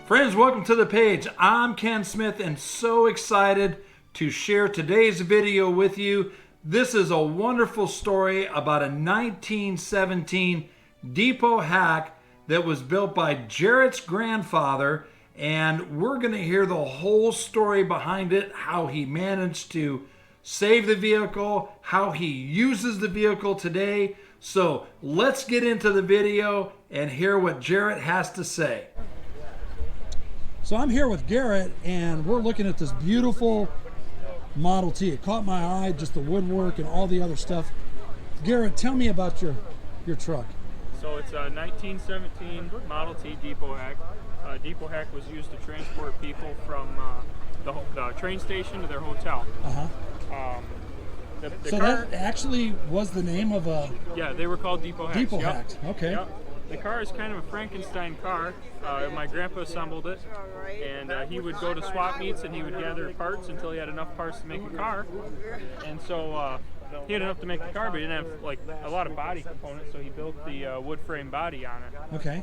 Friends, welcome to the page. I'm Ken Smith and so excited to share today's video with you. This is a wonderful story about a 1917 depot hack that was built by Jarrett's grandfather, and we're going to hear the whole story behind it, how he managed to save the vehicle, how he uses the vehicle today. So let's get into the video and hear what Jarrett has to say. So I'm here with Garrett and we're looking at this beautiful Model T. It caught my eye, just the woodwork and all the other stuff. Garrett, tell me about your truck. So it's a 1917 Model T depot hack. Depot hack was used to transport people from the train station to their hotel. So that actually was the name of a... Yeah, they were called depot hacks. Depot hacks, okay. Yep. The car is kind of a Frankenstein car. My grandpa assembled it, and he would go to swap meets and he would gather parts until he had enough parts to make a car. And so he had enough to make the car, but he didn't have like a lot of body components, so he built the wood frame body on it. Okay.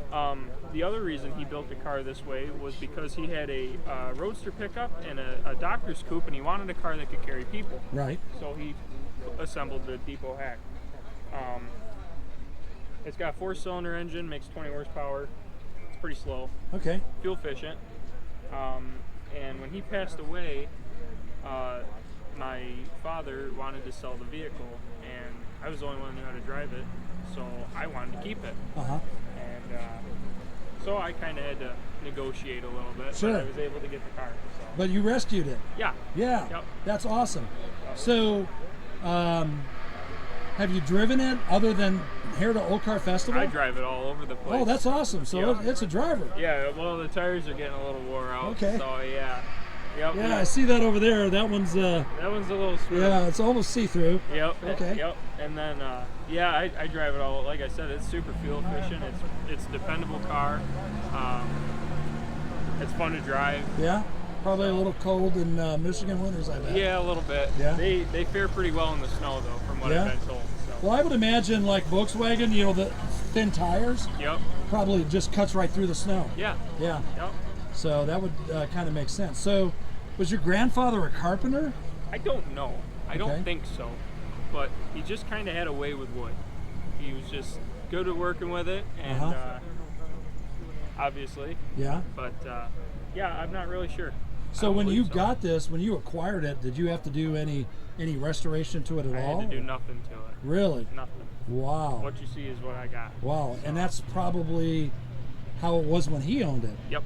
The other reason he built the car this way was because he had a roadster pickup and a doctor's coupe, and he wanted a car that could carry people. Right. So he assembled the depot hack. It's got a 4-cylinder engine, makes 20 horsepower. It's pretty slow. Okay. Fuel efficient. And when he passed away, my father wanted to sell the vehicle, and I was the only one who knew how to drive it, so I wanted to keep it. And so I kind of had to negotiate a little bit, sure. But I was able to get the car. So. But you rescued it. Yeah. Yeah. Yep. That's awesome. So, have you driven it other than here to Old Car Festival? I drive it all over the place. Oh, that's awesome. So yep. It's a driver. Yeah, well, the tires are getting a little wore out. Okay. So, yeah. Yep. Yeah, I see that over there. That one's that one's a little smooth. Yeah, it's almost see-through. Yep. Okay. Yep. And then yeah, I drive it all. Like I said, it's super fuel efficient. It's a dependable car. It's fun to drive. Yeah. Probably a little cold in Michigan winters, I bet. Yeah, a little bit. Yeah. They fare pretty well in the snow though, from what I've been told. So. Well, I would imagine like Volkswagen, you know, the thin tires. Yep. Probably just cuts right through the snow. Yeah. Yeah. Yep. So that would kind of make sense. So, was your grandfather a carpenter? I don't know. I don't think so. But he just kind of had a way with wood. He was just good at working with it, and obviously. Yeah. But yeah, I'm not really sure. So when you got this, when you acquired it, did you have to do any restoration to it at all? I had to do nothing to it. Really? Nothing. Wow. What you see is what I got. Wow. And that's probably how it was when he owned it. Yep.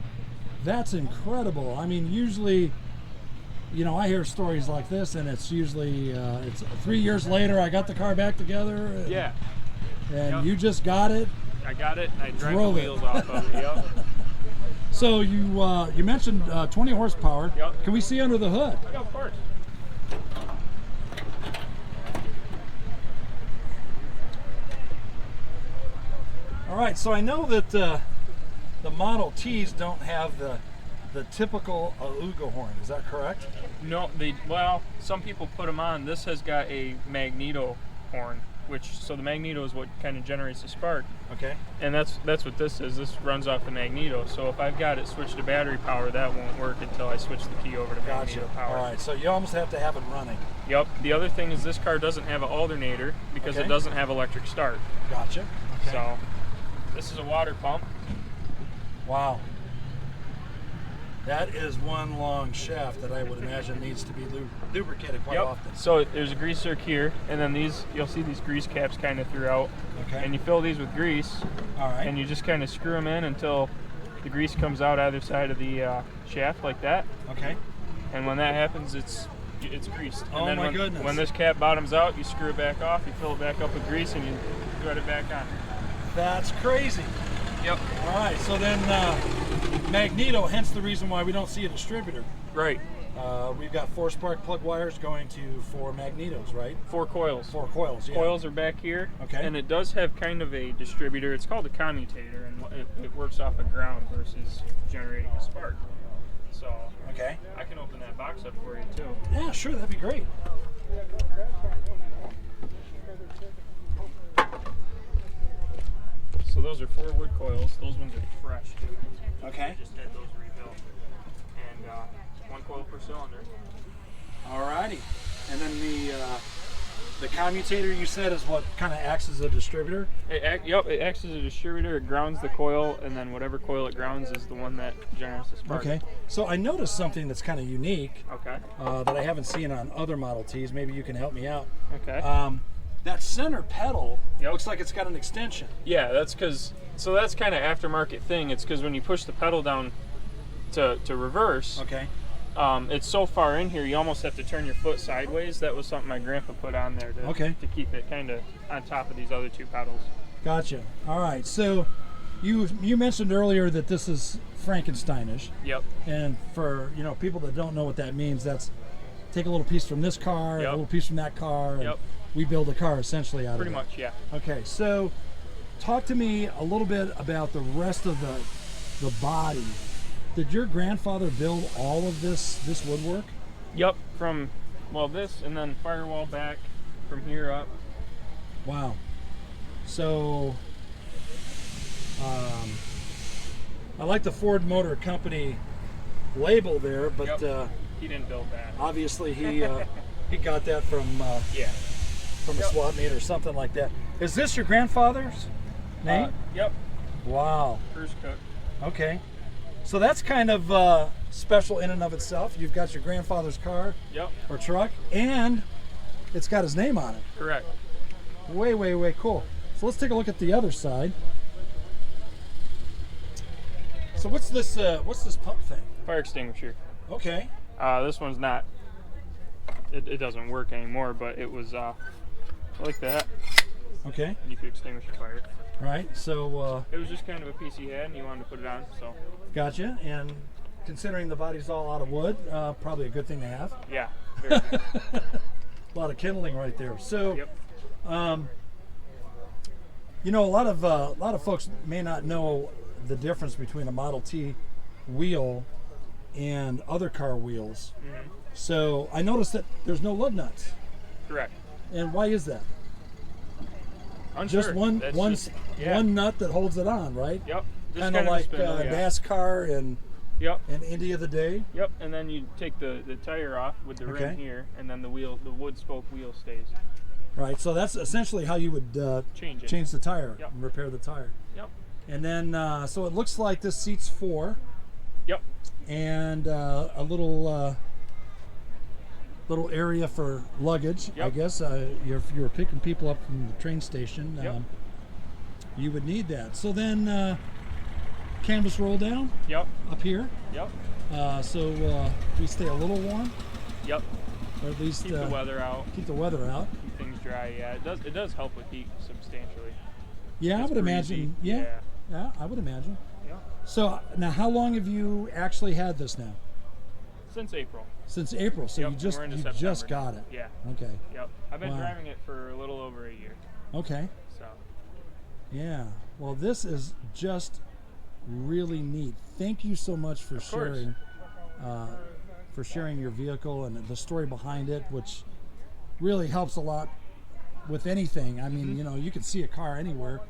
That's incredible. I mean, usually, you know, I hear stories like this, and it's usually it's 3 years later. I got the car back together. And, yeah. And you just got it. I got it, and I drove the wheels off of it. Yep. So you mentioned 20 horsepower. Yep. Can we see under the hood? Yeah, of course. All right. So I know that the Model Ts don't have the typical Aluga horn. Is that correct? No, well, some people put them on. This has got a magneto horn, so the magneto is what kind of generates the spark. Okay. And that's what this is. This runs off the magneto. So if I've got it switched to battery power, that won't work until I switch the key over to magneto power. All right. So you almost have to have it running. Yep. The other thing is this car doesn't have an alternator because it doesn't have electric start. Gotcha. Okay. So this is a water pump. Wow. That is one long shaft that I would imagine needs to be lubricated quite often. So there's a grease zerk here, and then you'll see these grease caps kind of throughout. Okay. And you fill these with grease. All right. And you just kind of screw them in until the grease comes out either side of the shaft like that. Okay. And when that happens, it's greased. Oh, and then goodness. When this cap bottoms out, you screw it back off, you fill it back up with grease, and you thread it back on. That's crazy. Yep. All right, so then magneto, hence the reason why we don't see a distributor. Right. We've got 4 spark plug wires going to 4 magnetos, right? 4 coils. 4 coils, yeah. Coils are back here. Okay. And it does have kind of a distributor. It's called a commutator, and it works off of ground versus generating a spark. So I can open that box up for you too. Yeah, sure, that'd be great. So those are 4 wood coils. Those ones are fresh too. Okay. Just had those rebuilt. And 1 coil per cylinder. Alrighty. And then the commutator you said is what kind of acts as a distributor? Yep, it acts as a distributor. It grounds the coil, and then whatever coil it grounds is the one that generates the spark. Okay. So I noticed something that's kind of unique. Okay. That I haven't seen on other Model Ts. Maybe you can help me out. Okay. That center pedal looks like it's got an extension. Yeah, that's because, so that's kind of aftermarket thing. It's because when you push the pedal down to reverse, okay, it's so far in here you almost have to turn your foot sideways. That was something my grandpa put on there to keep it kind of on top of these other 2 pedals. Gotcha. All right. So you mentioned earlier that this is Frankensteinish. Yep. And for people that don't know what that means, that's take a little piece from this car, a little piece from that car, and we build a car essentially out Pretty of it. much, yeah. Okay. So talk to me a little bit about the rest of the body. Did your grandfather build all of this woodwork? Yep, from, well, this and then firewall back from here up. Wow. So, I like the Ford Motor Company label there, but he didn't build that. Obviously he got that from from a swap meet or something like that. Is this your grandfather's name? Yep. Wow. First cook. Okay. So that's kind of special in and of itself. You've got your grandfather's car or truck, and it's got his name on it. Correct. Way cool. So let's take a look at the other side. So what's this pump thing? Fire extinguisher. Okay. This one's not, it doesn't work anymore, but it was like that. Okay. You could extinguish a fire. Right. So it was just kind of a piece he had, and he wanted to put it on. So. Gotcha. And considering the body's all out of wood, probably a good thing to have. Yeah. Very good. A lot of kindling right there. So, a lot of folks may not know the difference between a Model T wheel and other car wheels. Mm-hmm. So I noticed that there's no lug nuts. Correct. And why is that? Unsure. Just one nut that holds it on, right? Yep. Kind of like NASCAR and Indy of the day. Yep. And then you take the tire off with the rim here, and then the wood spoke wheel stays. Right. So that's essentially how you would change the tire and repair the tire. Yep. And then so it looks like this seats 4. Yep. And a little area for luggage, I guess. If you were picking people up from the train station, you would need that. So then canvas roll down up here. Yep. So we stay a little warm. Yep. Or at least keep the weather out. Keep the weather out. Keep things dry. Yeah, it does help with heat substantially. Yeah, I would imagine. Yeah, I would imagine. Yeah. So now, how long have you actually had this now? Since April. Since April. So you just got it. Yeah. Okay. Yep. I've been driving it for a little over a year. Okay. So. Yeah. Well, this is just really neat. Thank you so much for sharing your vehicle and the story behind it, which really helps a lot with anything. I mean, you can see a car anywhere,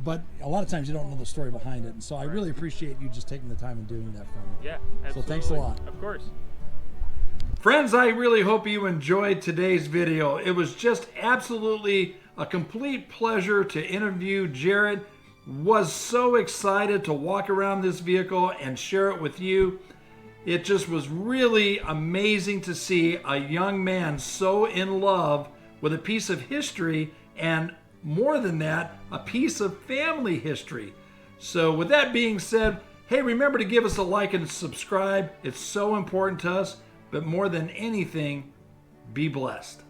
but a lot of times you don't know the story behind it. And so I really appreciate you just taking the time and doing that for me. Yeah, absolutely. So thanks a lot. Of course. Friends, I really hope you enjoyed today's video. It was just absolutely a complete pleasure to interview Jared. Was so excited to walk around this vehicle and share it with you. It just was really amazing to see a young man so in love with a piece of history, and more than that, a piece of family history. So with that being said, hey, remember to give us a like and subscribe. It's so important to us, but more than anything, be blessed.